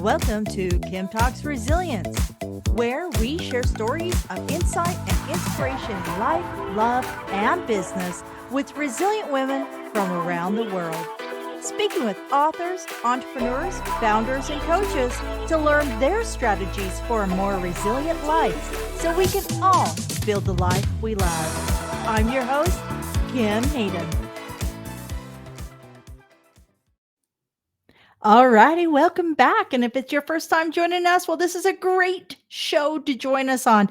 Welcome to Kim Talks Resilience, where we share stories of insight and inspiration in life, love, and business with resilient women from around the world. Speaking with authors, entrepreneurs, founders, and coaches to learn their strategies for a more resilient life so we can all build the life we love. I'm your host, Kim Hayden. All righty, welcome back. And if it's your first time joining us, well, this is a great show to join us on.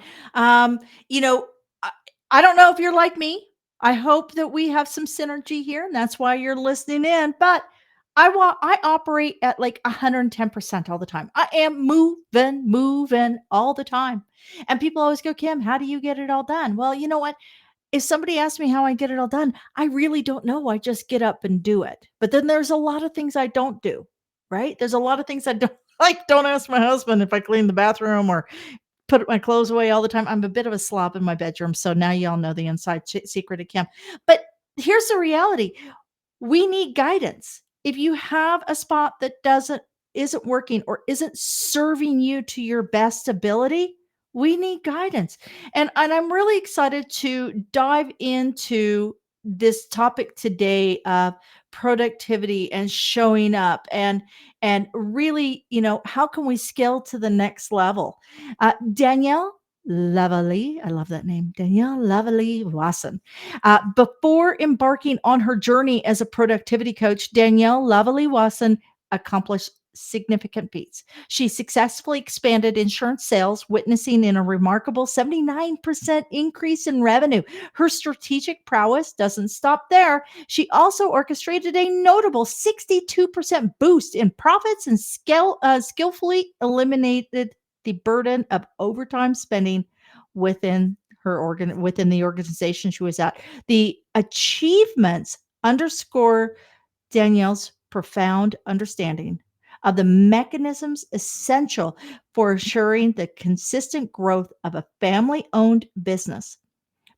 You know, I, I don't know if you're like me. I hope that we have some synergy here, and that's why you're listening in. But I operate at like 110% all the time. I am moving all the time. And people always go, Kim, how do you get it all done? Well, you know what? If somebody asks me how I get it all done, I really don't know. I just get up and do it. But then there's a lot of things I don't do, right? There's a lot of things I don't like. Don't ask my husband if I clean the bathroom or put my clothes away all the time. I'm a bit of a slob in my bedroom. So now y'all know the inside secret of Kim. But here's the reality. We need guidance. If you have a spot that isn't working or isn't serving you to your best ability, we need guidance. And I'm really excited to dive into this topic today of productivity and showing up and really, how can we scale to the next level? Danielle Lavallee, I love that name, Danielle Lavallee Wasson. Before embarking on her journey as a productivity coach, Danielle Lavallee Wasson accomplished significant feats. She successfully expanded insurance sales, witnessing in a remarkable 79% increase in revenue. Her strategic prowess doesn't stop there. She also orchestrated a notable 62% boost in profits and skillfully eliminated the burden of overtime spending within within the organization she was at. The achievements underscore Danielle's profound understanding of the mechanisms essential for assuring the consistent growth of a family-owned business.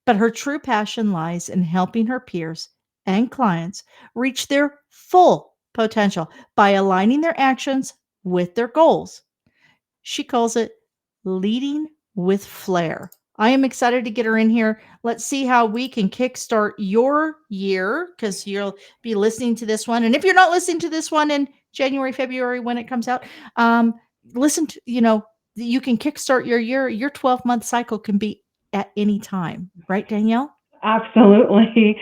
But her true passion lies in helping her peers and clients reach their full potential by aligning their actions with their goals. She calls it leading with flair. I am excited to get her in here. Let's see how we can kickstart your year because you'll be listening to this one. And if you're not listening to this one in January, February, when it comes out, listen to, you can kickstart your year. Your 12-month cycle can be at any time. Right, Danielle? Absolutely.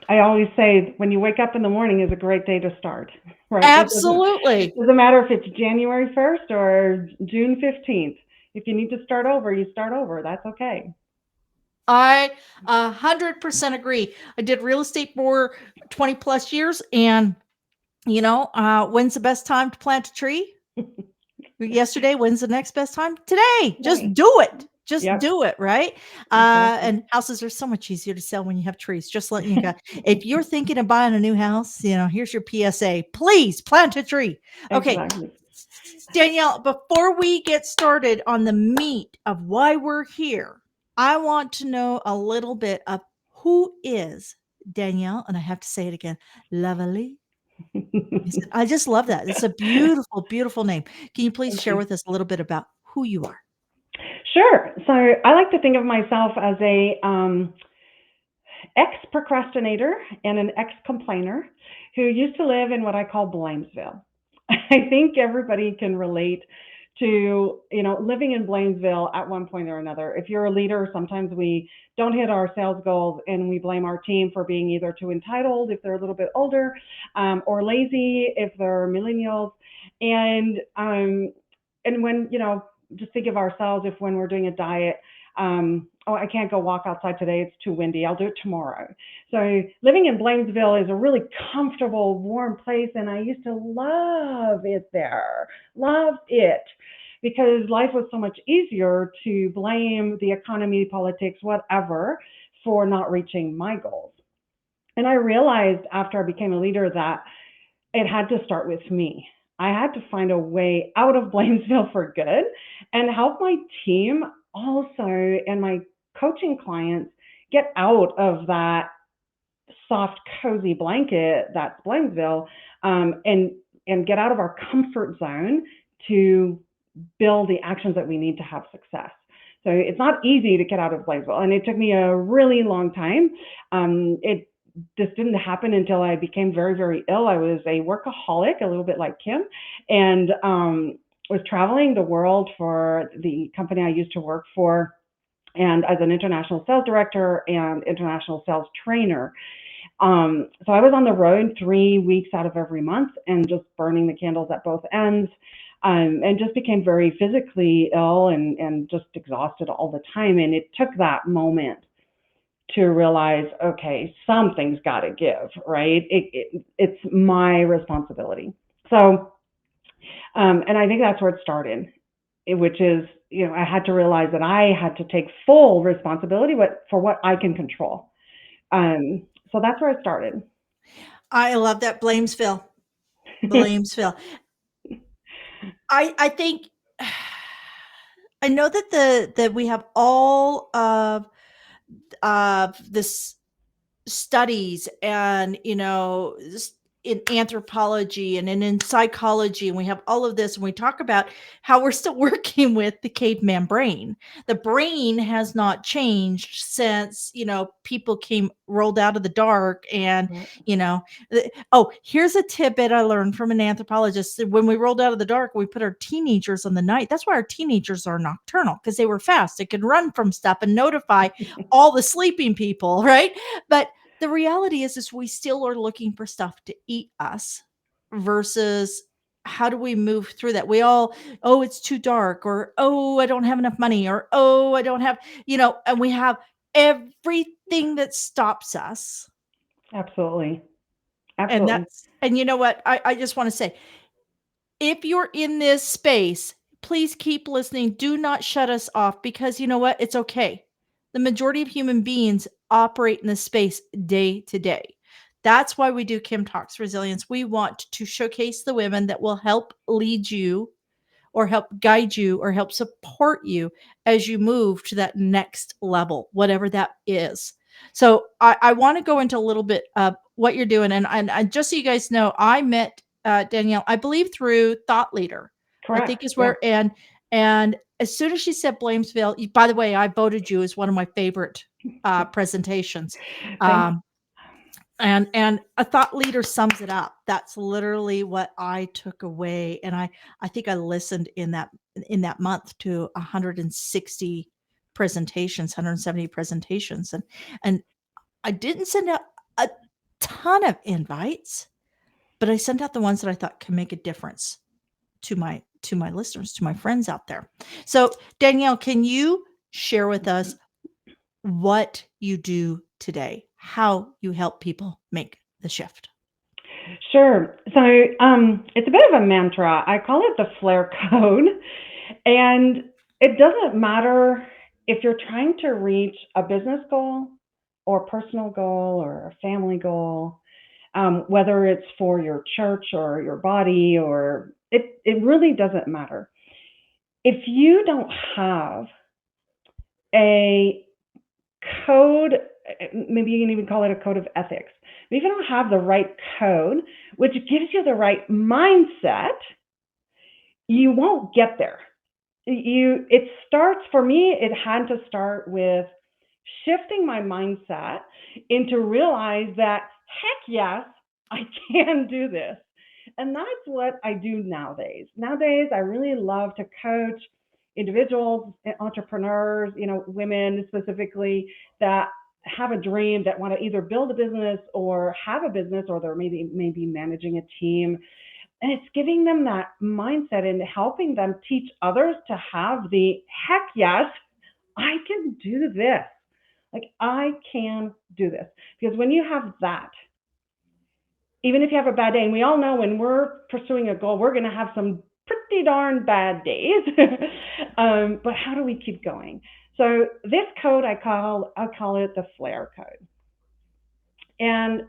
I always say when you wake up in the morning is a great day to start, right? Absolutely. Doesn't matter if it's January 1st or June 15th. If you need to start over, you start over. That's okay. I 100% agree. I did real estate for 20 plus years. And, when's the best time to plant a tree? Yesterday. When's the next best time? Today. Just do it. Just Yep. do it, right? Exactly. And houses are so much easier to sell when you have trees. Just letting you go. If you're thinking of buying a new house, here's your PSA. Please plant a tree. Okay. Exactly. Danielle, before we get started on the meat of why we're here, I want to know a little bit of who is Danielle, and I have to say it again, Lavallee. I just love that. It's a beautiful, beautiful name. Can you please Thank share you. with us a little bit about who you are? Sure. So I like to think of myself as a ex procrastinator and an ex complainer who used to live in what I call Blamesville. I think everybody can relate to, living in Blamesville at one point or another. If you're a leader, sometimes we don't hit our sales goals and we blame our team for being either too entitled if they're a little bit older, or lazy if they're millennials. And when, just think of ourselves if when we're doing a diet, oh, I can't go walk outside today. It's too windy. I'll do it tomorrow. So living in Blamesville is a really comfortable, warm place. And I used to love it there, loved it, because life was so much easier to blame the economy, politics, whatever, for not reaching my goals. And I realized after I became a leader that it had to start with me. I had to find a way out of Blamesville for good and help my team also and my coaching clients get out of that soft, cozy blanket that's Blamesville, and get out of our comfort zone to build the actions that we need to have success. So it's not easy to get out of Blaisdell, and it took me a really long time. It This didn't happen until I became very, very ill. I was a workaholic, a little bit like Kim, and was traveling the world for the company I used to work for, and as an international sales director and international sales trainer. So I was on the road 3 weeks out of every month and just burning the candles at both ends, and just became very physically ill and just exhausted all the time. And it took that moment to realize, okay, something's got to give, right? It's my responsibility. So, and I think that's where it started, which is, I had to realize that I had to take full responsibility for what I can control. So that's where it started. I love that Blamesville. Blamesville. I think I know that that we have all of this studies and in anthropology and in psychology, and we have all of this, and we talk about how we're still working with the caveman brain. The brain has not changed since people came rolled out of the dark. And Yep. oh, here's a tidbit I learned from an anthropologist. When we rolled out of the dark, we put our teenagers on the night. That's why our teenagers are nocturnal, because they were fast, they could run from stuff and notify all the sleeping people, right? But the reality is we still are looking for stuff to eat us, versus how do we move through that? We all, oh, it's too dark, or oh, I don't have enough money, or oh, I don't have, and we have everything that stops us. Absolutely. And Absolutely. you know what? I just want to say, if you're in this space, please keep listening. Do not shut us off, because you know what? It's okay. The majority of human beings operate in this space day to day. That's why we do Kim Talks Resilience. We want to showcase the women that will help lead you, or help guide you, or help support you as you move to that next level, whatever that is. So I want to go into a little bit of what you're doing. And just so you guys know, I met Danielle, I believe, through Thought Leader. I Correct. think is Yeah. where, and as soon as she said Blamesville, by the way, I voted you as one of my favorite presentations. Thanks. Um, and a thought leader sums it up. That's literally what I took away. And I think I listened in that month to 160 presentations, 170 presentations. And I didn't send out a ton of invites, but I sent out the ones that I thought can make a difference to my listeners, to my friends out there. So Danielle, can you share with us what you do today, how you help people make the shift? Sure. So it's a bit of a mantra. I call it the FLAIR Code. And it doesn't matter if you're trying to reach a business goal or a personal goal or a family goal, whether it's for your church or your body, or it really doesn't matter. If you don't have a code, maybe you can even call it a code of ethics. But if you don't have the right code, which gives you the right mindset, you won't get there. It starts, for me, it had to start with shifting my mindset into realize that heck yes, I can do this. And that's what I do nowadays. Nowadays, I really love to coach individuals, entrepreneurs, women specifically, that have a dream, that want to either build a business or have a business, or they're maybe managing a team. And it's giving them that mindset and helping them teach others to have the heck yes, I can do this. Like, I can do this. Because when you have that, even if you have a bad day, and we all know when we're pursuing a goal, we're going to have some pretty darn bad days. But how do we keep going? So this code, I call it the FLAIR Code. And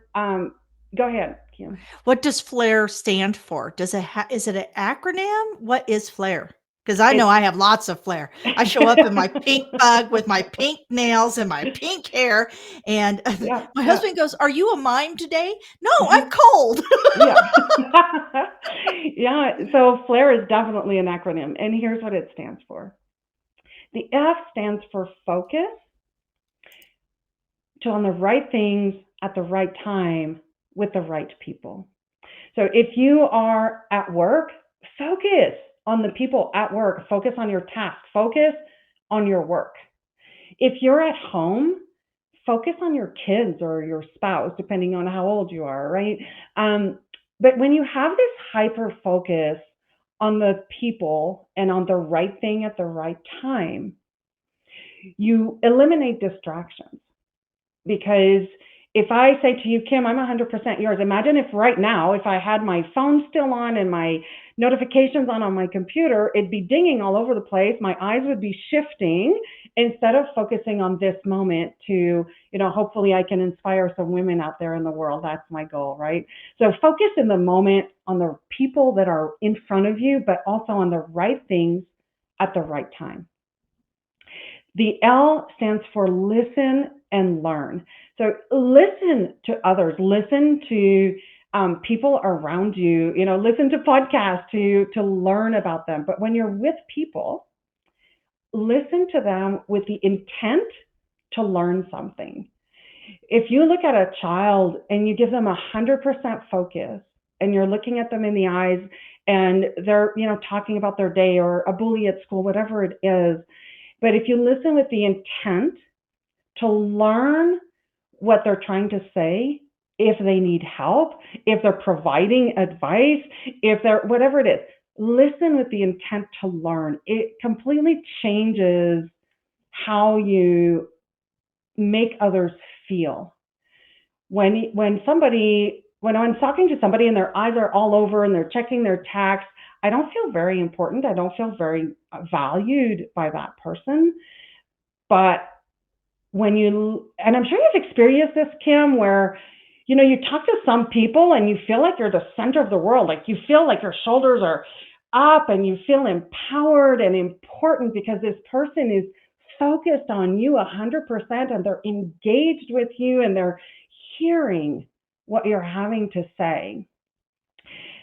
go ahead, Kim. What does FLAIR stand for? Is it an acronym? What is FLAIR? 'Cause I know It's I have lots of flair. I show up in my pink bug with my pink nails and my pink hair, and yeah, my yeah. husband goes, "Are you a mime today?" "No, I'm Mhm. cold." Yeah. Yeah. So FLAIR is definitely an acronym, and here's what it stands for. The F stands for focus, to on the right things at the right time with the right people. So if you are at work, focus on the people at work, focus on your task, focus on your work. If you're at home, focus on your kids or your spouse, depending on how old you are, right? Um, but when you have this hyper focus on the people and on the right thing at the right time, you eliminate distractions. Because if I say to you, Kim, I'm 100% yours, imagine if right now, if I had my phone still on and my notifications on my computer, it'd be dinging all over the place. My eyes would be shifting instead of focusing on this moment to, hopefully I can inspire some women out there in the world. That's my goal, right? So focus in the moment on the people that are in front of you, but also on the right things at the right time. The L stands for listen and learn. So listen to others, listen to people around you, listen to podcasts to learn about them. But when you're with people, listen to them with the intent to learn something. If you look at a child and you give them 100% focus and you're looking at them in the eyes and they're, talking about their day or a bully at school, whatever it is, but if you listen with the intent to learn what they're trying to say, if they need help, if they're providing advice, if they're whatever it is, listen with the intent to learn. It completely changes how you make others feel. When I'm talking to somebody and their eyes are all over and they're checking their tax, I don't feel very important. I don't feel very valued by that person. But and I'm sure you've experienced this, Kim, where, you talk to some people and you feel like you're the center of the world. Like you feel like your shoulders are up and you feel empowered and important because this person is focused on you 100% and they're engaged with you and they're hearing what you're having to say.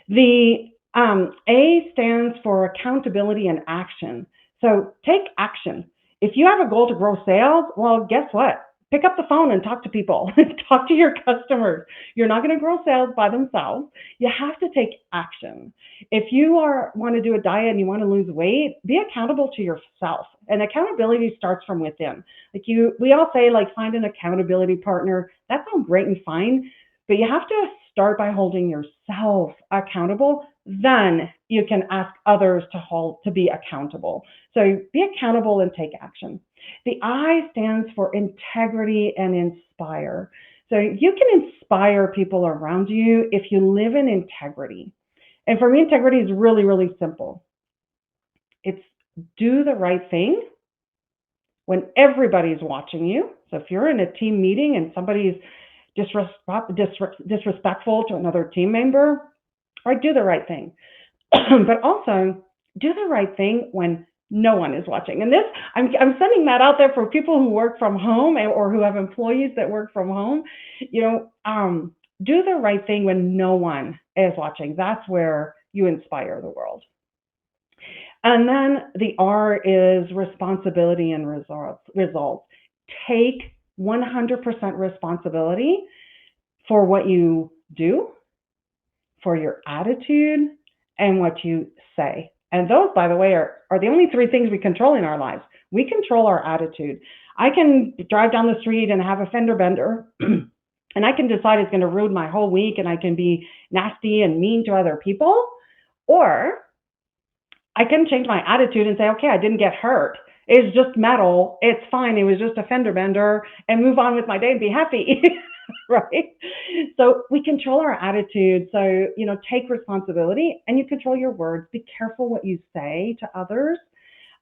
The A stands for accountability and action. So take action. If you have a goal to grow sales, well, guess what? Pick up the phone and talk to people, talk to your customers. You're not going to grow sales by themselves. You have to take action. If you want to do a diet and you want to lose weight, be accountable to yourself. And accountability starts from within. We all say find an accountability partner. That sounds great and fine, but you have to start by holding yourself accountable. Then you can ask others to be accountable. So be accountable and take action. The I stands for integrity and inspire. So you can inspire people around you if you live in integrity. And for me, integrity is really, really simple. It's do the right thing when everybody's watching you. So if you're in a team meeting and somebody's disrespectful to another team member, right, do the right thing. But also do the right thing when no one is watching. And I'm sending that out there for people who work from home or who have employees that work from home. Do the right thing when no one is watching. That's where you inspire the world. And then the R is responsibility and results. Take 100% responsibility for what you do, for your attitude, and what you say. And those, by the way, are the only three things we control in our lives. We control our attitude. I can drive down the street and have a fender bender, and I can decide it's going to ruin my whole week, and I can be nasty and mean to other people. Or I can change my attitude and say, okay, I didn't get hurt. It's just metal. It's fine. It was just a fender bender, and move on with my day and be happy. Right? So we control our attitude. So, take responsibility and you control your words. Be careful what you say to others.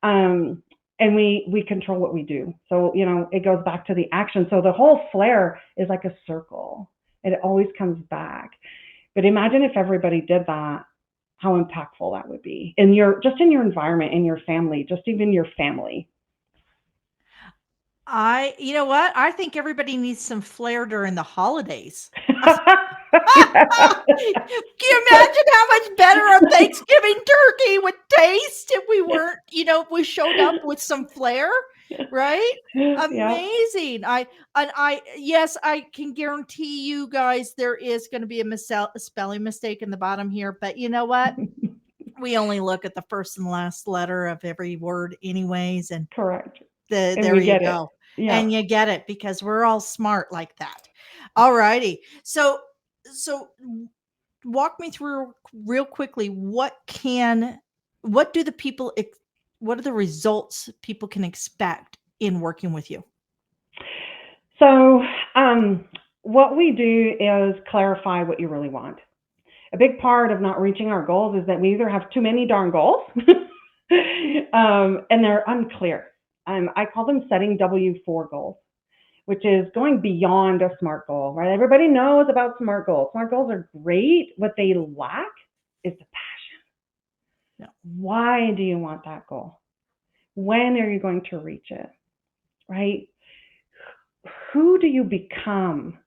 And we control what we do. So, it goes back to the action. So the whole FLAIR is like a circle and it always comes back. But imagine if everybody did that how impactful that would be in your, just in your environment, in your family, just even your family. You know what? I think everybody needs some flair during the holidays. Yeah. Can you imagine how much better a Thanksgiving turkey would taste if we weren't, if we showed up with some flair, right? Yeah. Amazing. Yes, I can guarantee you guys there is going to be a spelling mistake in the bottom here, but you know what? We only look at the first and last letter of every word anyways, and Correct. And there we you get it. go. Yeah. And you get it because we're all smart like that. All righty. So walk me through real quickly what do the what are the results people can expect in working with you? So, what we do is clarify what you really want. A big part of not reaching our goals is that we either have too many darn goals, and they're unclear. I call them setting W4 goals, which is going beyond a SMART goal, right? Everybody knows about SMART goals. SMART goals are great. What they lack is the passion. Yeah. Why do you want that goal? When are you going to reach it, right? Who do you become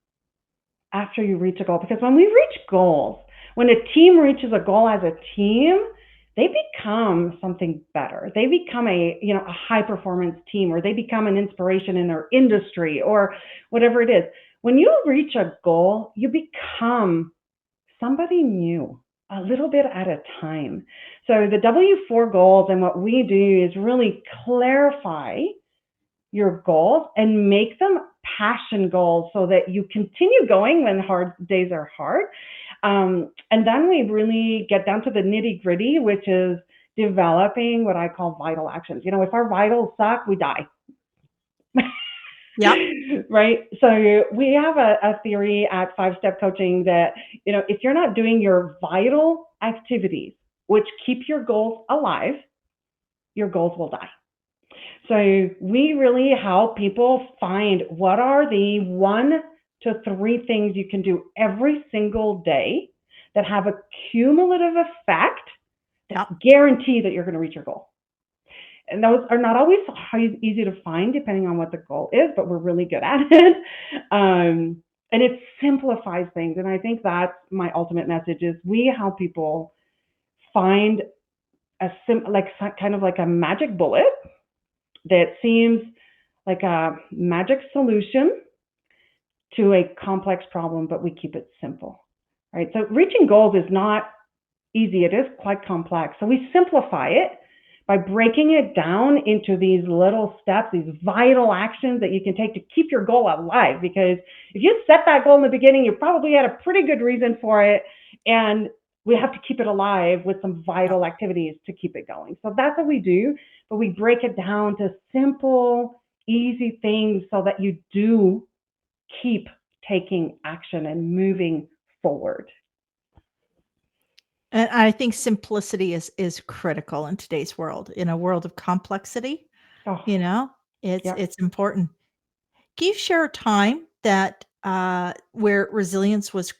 after you reach a goal? Because when we reach goals, when a team reaches a goal as a team, they become something better. They become a high performance team, or they become an inspiration in their industry, or whatever it is. When you reach a goal, you become somebody new a little bit at a time. So the W4 goals, and what we do is really clarify your goals and make them passion goals so that you continue going when hard days are hard. And then we really get down to the nitty gritty, which is developing what I call vital actions. If our vitals suck, we die. Yeah. Right. So we have a theory at 5-Step Coaching that, if you're not doing your vital activities, which keep your goals alive, your goals will die. So we really help people find what are the 1 to 3 things you can do every single day that have a cumulative effect that guarantee that you're going to reach your goal. And those are not always easy to find depending on what the goal is, but we're really good at it. And it simplifies things. And I think that's my ultimate message is we help people find kind of like a magic bullet that seems like a magic solution to a complex problem, but we keep it simple, right? So reaching goals is not easy. It is quite complex. So we simplify it by breaking it down into these little steps, these vital actions that you can take to keep your goal alive. Because if you set that goal in the beginning, you probably had a pretty good reason for it. And we have to keep it alive with some vital activities to keep it going. So that's what we do. But we break it down to simple, easy things so that you do keep taking action and moving forward. And I think simplicity is critical in today's world. In a world of complexity, Oh, it's yeah. it's important. Can you share a time that where resilience was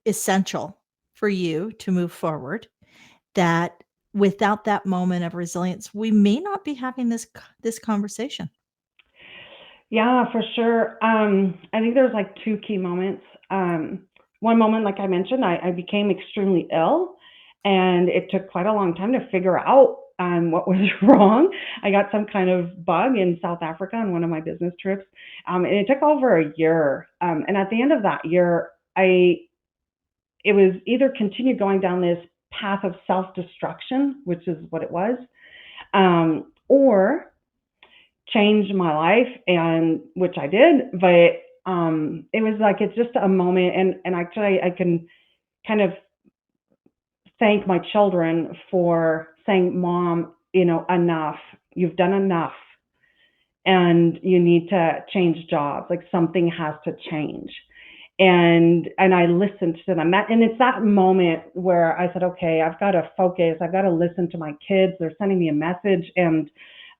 essential for you to move forward? That without that moment of resilience, we may not be having this conversation. Yeah, for sure. I think there's like 2 key moments. One moment, like I mentioned, I became extremely ill, and it took quite a long time to figure out what was wrong. I got some kind of bug in South Africa on one of my business trips, and it took over a year. And at the end of that year, it was either continue going down this path of self-destruction, which is what it was, or change my life, and which I did. But it was like it's just a moment, and actually I can kind of thank my children for saying, "Mom, enough. You've done enough, and you need to change jobs. Like something has to change." And I listened to them. And it's that moment where I said, okay, I've got to focus. I've got to listen to my kids. They're sending me a message. And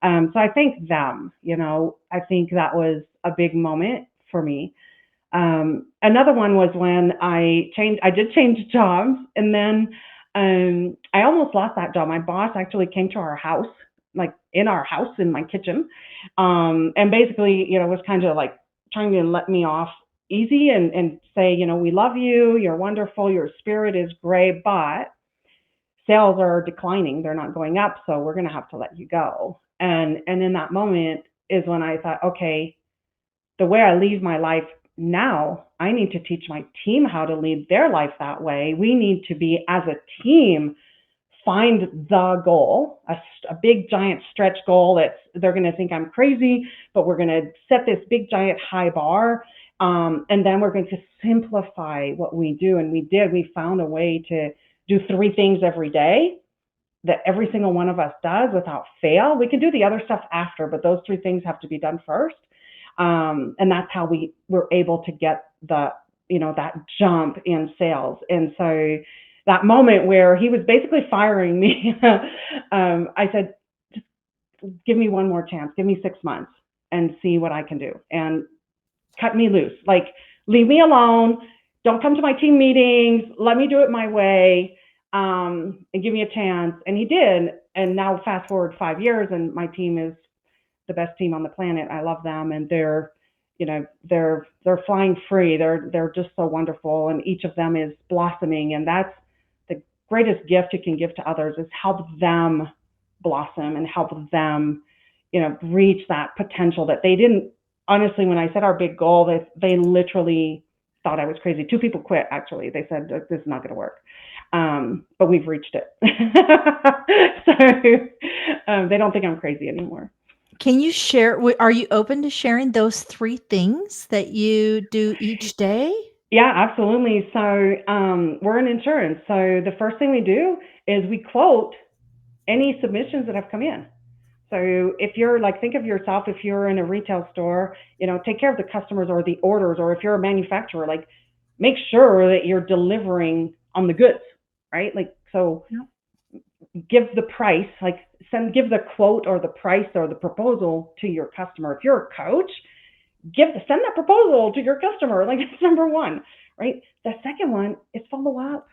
so I thank them. I think that was a big moment for me. Another one was when I did change jobs. And then I almost lost that job. My boss actually came to our house, like in our house in my kitchen, and basically, was kind of like trying to let me off easy and say, we love you, you're wonderful, your spirit is great, but sales are declining, they're not going up, so we're going to have to let you go. And in that moment is when I thought, okay, the way I lead my life now, I need to teach my team how to lead their life that way. We need to be, as a team, find the goal, a big giant stretch goal that they're going to think I'm crazy, but we're going to set this big giant high bar. And then we're going to simplify what we do. And we found a way to do 3 things every day that every single one of us does without fail. We can do the other stuff after, but those 3 things have to be done first. And that's how we were able to get that jump in sales. And so that moment where he was basically firing me, I said, just give me one more chance, give me 6 months and see what I can do, and cut me loose. Like, leave me alone. Don't come to my team meetings. Let me do it my way, and give me a chance. And he did. And now fast forward 5 years, and my team is the best team on the planet. I love them, and they're flying free. They're just so wonderful, and each of them is blossoming. And that's the greatest gift you can give to others, is help them blossom and help them, reach that potential that they didn't. Honestly, when I set our big goal, they literally thought I was crazy. 2 people quit, actually. They said, this is not going to work. But we've reached it. So they don't think I'm crazy anymore. Can you share, are you open to sharing those 3 things that you do each day? Yeah, absolutely. So we're in insurance. So the first thing we do is we quote any submissions that have come in. So if you're like, think of yourself, if you're in a retail store, take care of the customers or the orders, or if you're a manufacturer, like, make sure that you're delivering on the goods, right? Like, so give the price, like give the quote or the price or the proposal to your customer. If you're a coach, send that proposal to your customer. Like, it's number 1, right? The second one is follow up.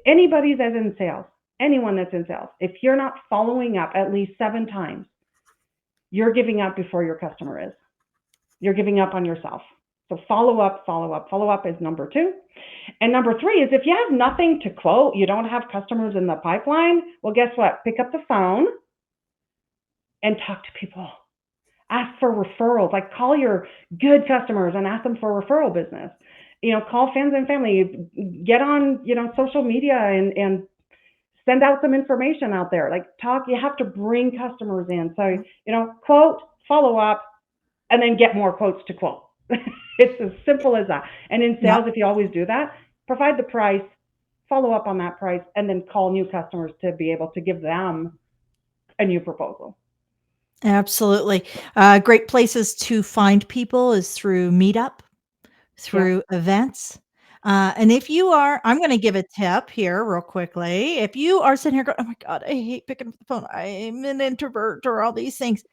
Anybody that's in sales, anyone that's in sales, if you're not following up at least 7 times, you're giving up before your customer is. You're giving up on yourself. So follow up, follow up, follow up is number 2. And number 3 is, if you have nothing to quote, you don't have customers in the pipeline, well, guess what? Pick up the phone and talk to people. Ask for referrals. Like, call your good customers and ask them for referral business. Call friends and family. Get on, social media and send out some information out there. Like, talk. You have to bring customers in. So, quote, follow up, and then get more quotes to quote. It's as simple as that. And in sales, if you always do that, provide the price, follow up on that price, and then call new customers to be able to give them a new proposal. Absolutely. Great places to find people is through Meetup, through events. And if you are, I'm going to give a tip here real quickly. If you are sitting here going, oh my God, I hate picking up the phone, I'm an introvert, or all these things.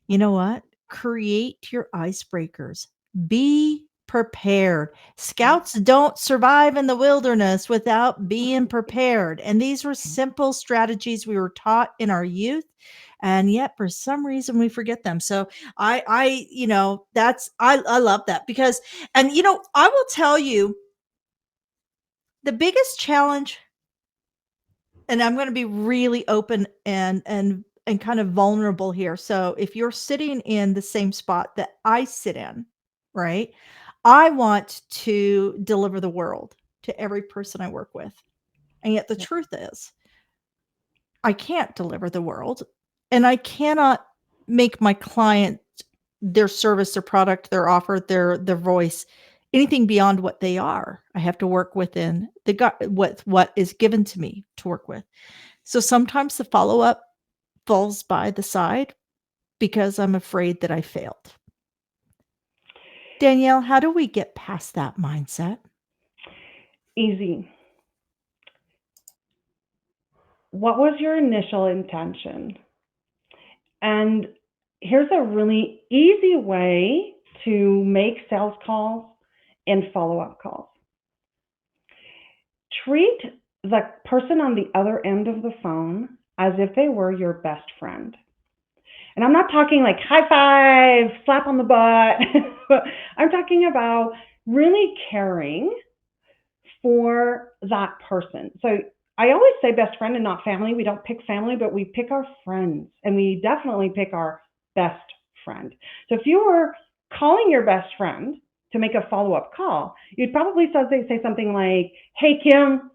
You know what? Create your icebreakers. Be prepared. Scouts don't survive in the wilderness without being prepared. And these were simple strategies we were taught in our youth. And yet for some reason we forget them. So I love that, because, and I will tell you the biggest challenge, and I'm going to be really open and kind of vulnerable here. So if you're sitting in the same spot that I sit in, right? I want to deliver the world to every person I work with. And yet the truth is, I can't deliver the world, and I cannot make my client, their service, their product, their offer, their voice, anything beyond what they are. I have to work within what is given to me to work with. So sometimes the follow-up falls by the side because I'm afraid that I failed. Danielle, how do we get past that mindset? Easy. What was your initial intention? And here's a really easy way to make sales calls and follow-up calls. Treat the person on the other end of the phone as if they were your best friend. And I'm not talking like high five, slap on the butt. I'm talking about really caring for that person. So I always say best friend and not family. We don't pick family, but we pick our friends, and we definitely pick our best friend. So if you were calling your best friend to make a follow up call, you'd probably say something like, "Hey, Kim,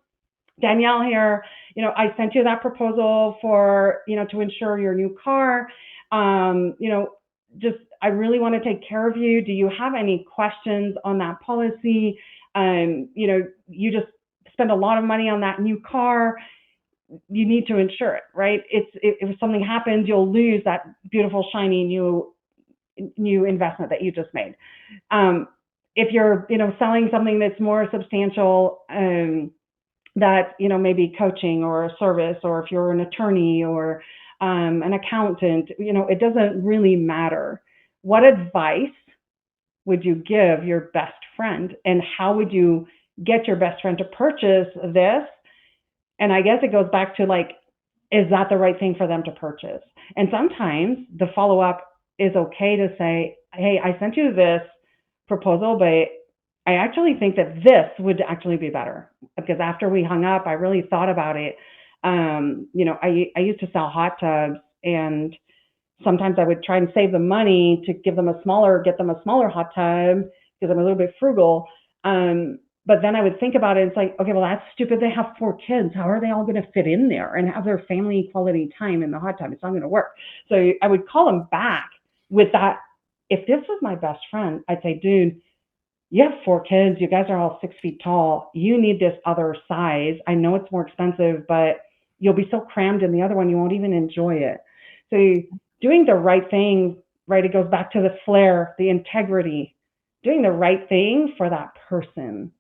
Danielle here. I sent you that proposal for, to insure your new car. Just, I really want to take care of you. Do you have any questions on that policy? You just spend a lot of money on that new car. You need to insure it, right? If something happens, you'll lose that beautiful, shiny new investment that you just made. If you're, selling something that's more substantial, that maybe coaching or a service, or if you're an attorney or an accountant, it doesn't really matter. What advice would you give your best friend, and how would you get your best friend to purchase this? And I guess it goes back to, like, is that the right thing for them to purchase? And sometimes the follow up is okay to say, hey, I sent you this proposal, but I actually think that this would actually be better, because after we hung up, I really thought about it. I used to sell hot tubs, and sometimes I would try and save the money to get them a smaller hot tub, because I'm a little bit frugal. But then I would think about it. It's like, okay, well, that's stupid. They have 4 kids. How are they all going to fit in there and have their family quality time in the hot tub? It's not going to work. So I would call them back with that. If this was my best friend, I'd say, dude, you have 4 kids. You guys are all 6 feet tall. You need this other size. I know it's more expensive, but you'll be so crammed in the other one, you won't even enjoy it. So doing the right thing, right? It goes back to the FLAIR, the integrity, doing the right thing for that person.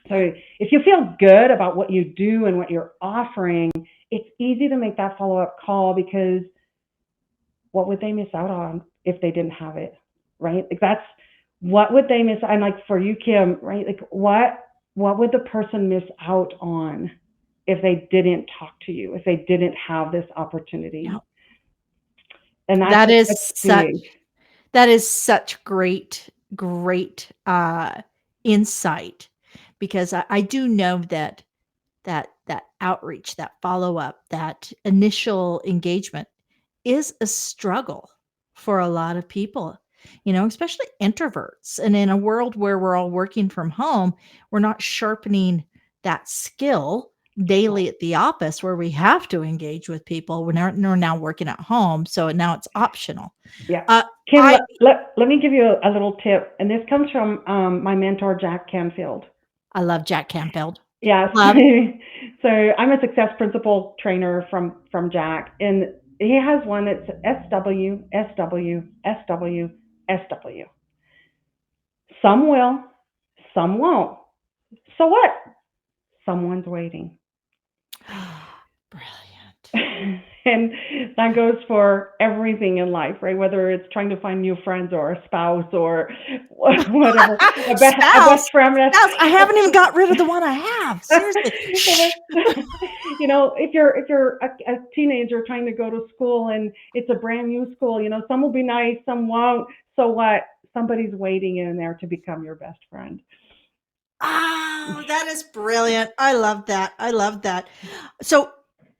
So if you feel good about what you do and what you're offering, it's easy to make that follow-up call, because what would they miss out on if they didn't have it, right? Like, that's, what would they miss? And like for you, Kim, right? Like, what would the person miss out on if they didn't talk to you, if they didn't have this opportunity? Yeah. And That is that's such big. that is such great, insight, because I do know that outreach, that follow-up, that initial engagement is a struggle for a lot of people, especially introverts. And in a world where we're all working from home, we're not sharpening that skill daily at the office where we have to engage with people. We're now working at home, so now it's optional. Yeah. Uh, Kim, I let me give you a little tip. And this comes from my mentor, Jack Canfield. I love Jack Canfield. Yes. Love. So I'm a success principal trainer from Jack, and he has one that's SW, SW, SW, SW. Some will, some won't. So what? Someone's waiting. Brilliant. And that goes for everything in life, right? Whether it's trying to find new friends or a spouse or whatever, a best friend. Spouse, I haven't even got rid of the one I have. Seriously. If you're a teenager trying to go to school and it's a brand new school, some will be nice, some won't. So what? Somebody's waiting in there to become your best friend. Oh, that is brilliant. I love that. I love that. So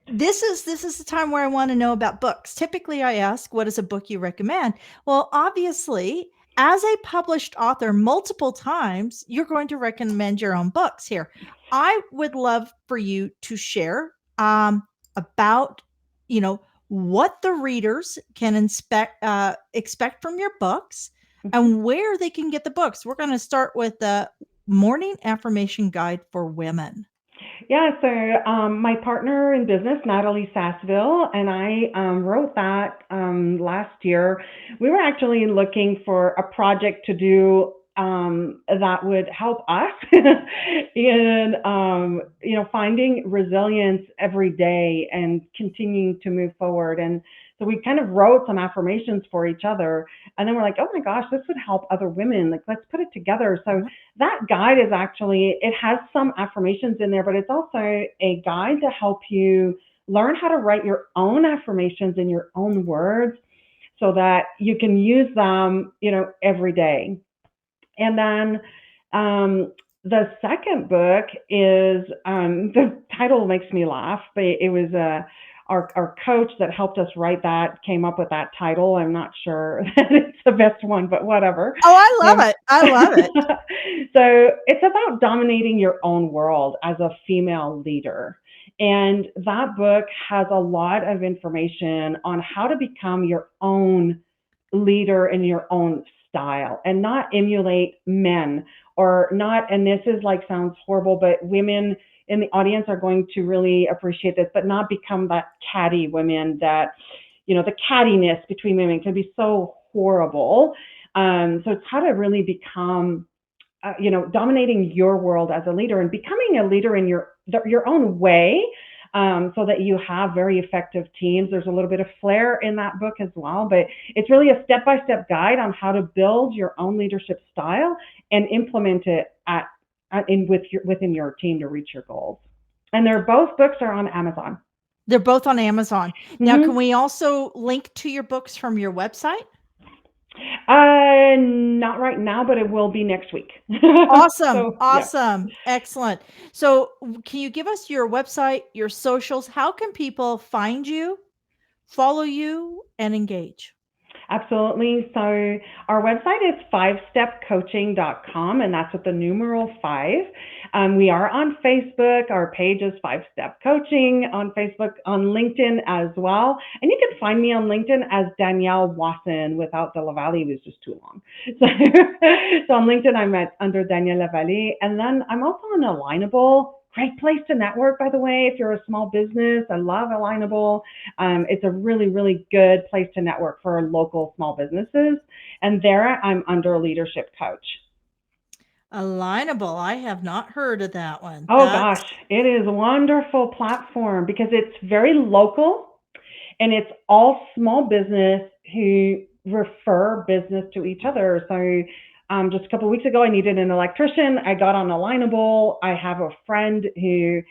this is the time where I want to know about books. Typically I ask, what is a book you recommend? Well, obviously, as a published author multiple times, you're going to recommend your own books here. I would love for you to share about, what the readers can expect from your books and where they can get the books. We're going to start with the Morning Affirmation Guide for Women. Yeah, so my partner in business, Natalie Sassville, and I wrote that last year. We were actually looking for a project to do that would help us in, finding resilience every day and continuing to move forward. And So we kind of wrote some affirmations for each other. And then we're like, oh my gosh, this would help other women. Like, let's put it together. So that guide is actually, it has some affirmations in there, but it's also a guide to help you learn how to write your own affirmations in your own words so that you can use them, every day. And then the second book is the title makes me laugh, but it was our coach that helped us write that came up with that title. I'm not sure that it's the best one, but whatever. Oh, I love Um, it. I love it. so it's about dominating your own world as a female leader. And that book has a lot of information on how to become your own leader in your own style and not emulate men or not. And this is like, sounds horrible, but women in the audience are going to really appreciate this, but not become that catty women that, the cattiness between women can be so horrible. So it's how to really become dominating your world as a leader and becoming a leader in your own way, so that you have very effective teams. There's a little bit of flair in that book as well, but it's really a step-by-step guide on how to build your own leadership style and implement it within your team to reach your goals. And both books are on Amazon. They're both on Amazon. Now, can Mm-hmm. we also link to your books from your website? Not right now, but it will be next week. Awesome. So yeah. Awesome. Excellent. So, can you give us your website, your socials? How can people find you, follow you, and engage? Absolutely. So our website is fivestepcoaching.com, and that's with the numeral 5. We are on Facebook. Our page is Five Step Coaching on Facebook, on LinkedIn as well. And you can find me on LinkedIn as Danielle Wasson. Without the Lavallee, it was just too long. So on LinkedIn, I'm under Danielle Lavallee. And then I'm also on Alignable. Great place to network, by the way, if you're a small business. I love Alignable. It's a really, really good place to network for local small businesses. And there I'm under leadership coach. Alignable. I have not heard of that one. Oh gosh, it is a wonderful platform because it's very local and it's all small business who refer business to each other. So just a couple of weeks ago, I needed an electrician. I got on Alignable. I have a friend who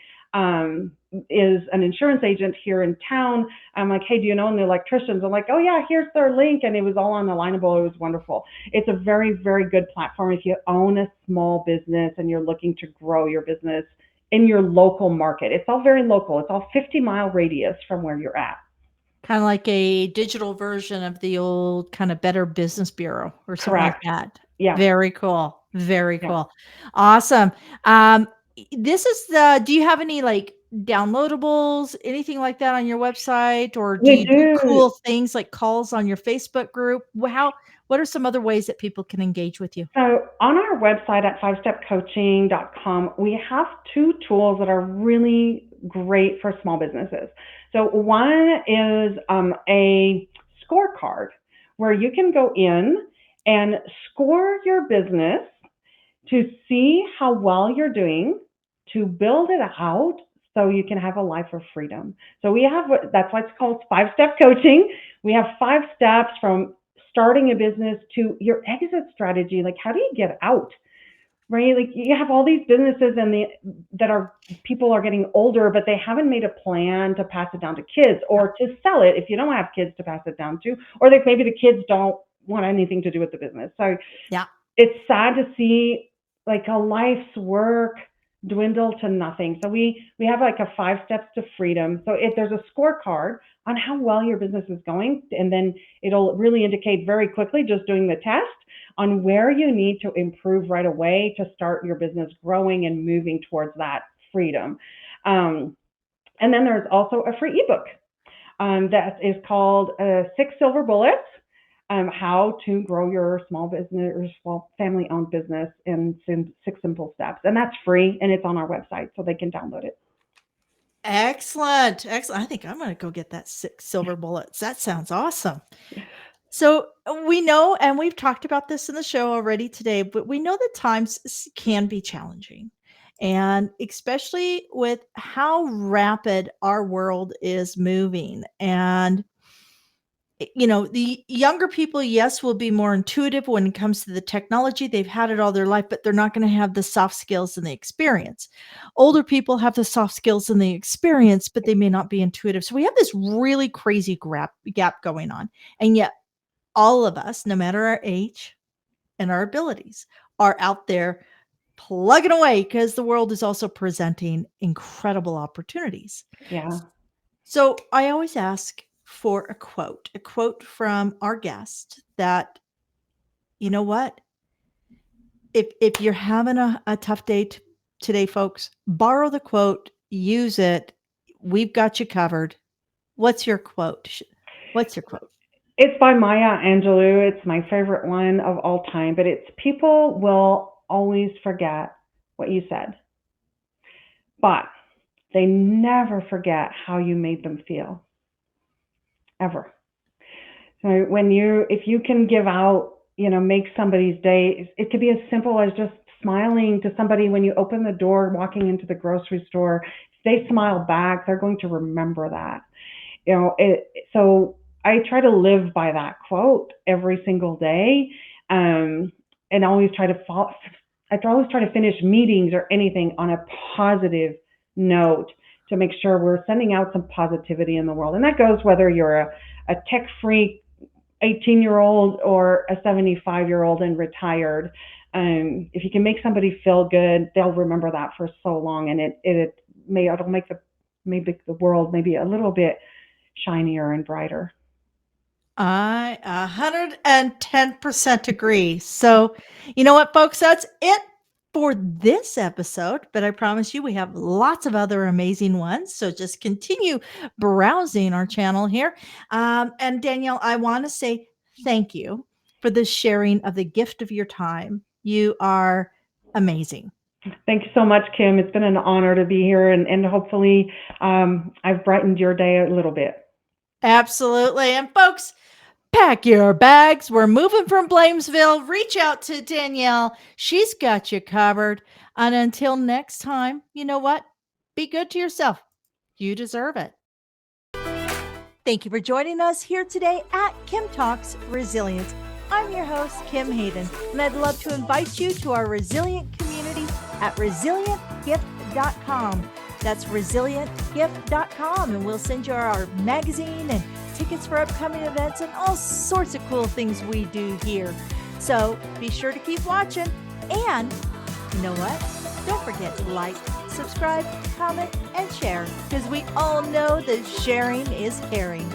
is an insurance agent here in town. I'm like, hey, do you know any electricians? I'm like, oh yeah, here's their link. And it was all on Alignable. It was wonderful. It's a very, very good platform if you own a small business and you're looking to grow your business in your local market. It's all very local. It's all 50-mile radius from where you're at. Kind of like a digital version of the old kind of Better Business Bureau or something like Correct. that. Yeah. Very cool. Very Yeah. cool. Awesome. This is do you have any like downloadables, anything like that on your website, or do We you do do. cool things like calls on your Facebook group? What are some other ways that people can engage with you? So on our website at fivestepcoaching.com, we have 2 tools that are really great for small businesses. So one is a scorecard where you can go in and score your business to see how well you're doing, to build it out so you can have a life of freedom. So that's why it's called 5-step coaching. We have 5 steps from starting a business to your exit strategy. Like, how do you get out? Right? Like, you have all these businesses people are getting older, but they haven't made a plan to pass it down to kids or to sell it if you don't have kids to pass it down to, or maybe the kids don't want anything to do with the business. So Yeah. it's sad to see like a life's work dwindle to nothing. So we have like a 5 steps to freedom. So if there's a scorecard on how well your business is going, and then it'll really indicate very quickly, just doing the test, on where you need to improve right away to start your business growing and moving towards that freedom. And then there's also a free ebook that is called 6 Silver Bullets, how to grow your small business or small family-owned business in 6 simple steps. And that's free, and it's on our website, so they can download it. Excellent. Excellent. I think I'm going to go get that 6 silver bullets. That sounds awesome. So we know, and we've talked about this in the show already today, but we know that times can be challenging. And especially with how rapid our world is moving. And The younger people, yes, will be more intuitive when it comes to the technology. They've had it all their life, but they're not going to have the soft skills and the experience. Older people have the soft skills and the experience, but they may not be intuitive. So we have this really crazy gap going on. And yet all of us, no matter our age and our abilities, are out there plugging away because the world is also presenting incredible opportunities. Yeah. So I always ask for a quote from our guest that, you know what, if you're having a tough day today, folks, borrow the quote, use it. We've got you covered. What's your quote? What's your quote? It's by Maya Angelou. It's my favorite one of all time, but it's people will always forget what you said, but they never forget how you made them feel, ever. So if you can give out, make somebody's day, it could be as simple as just smiling to somebody when you open the door, walking into the grocery store. If they smile back, they're going to remember that. So I try to live by that quote every single day, and always try to finish meetings or anything on a positive note to make sure we're sending out some positivity in the world. And that goes whether you're a tech freak 18-year-old or a 75-year-old and retired. If you can make somebody feel good, they'll remember that for so long, and it'll make the world maybe a little bit shinier and brighter. I 110% agree. So, you know what, folks? That's it for this episode. But I promise you, we have lots of other amazing ones. So just continue browsing our channel here. And Danielle, I want to say thank you for the sharing of the gift of your time. You are amazing. Thank you so much, Kim. It's been an honor to be here, and hopefully I've brightened your day a little bit. Absolutely. And folks, pack your bags. We're moving from Blamesville. Reach out to Danielle. She's got you covered. And until next time, you know what? Be good to yourself. You deserve it. Thank you for joining us here today at Kim Talks Resilience. I'm your host, Kim Hayden, and I'd love to invite you to our resilient community at resilientgift.com. That's resilientgift.com, and we'll send you our magazine and tickets for upcoming events and all sorts of cool things we do here. So be sure to keep watching. And you know what? Don't forget to like, subscribe, comment, and share, because we all know that sharing is caring.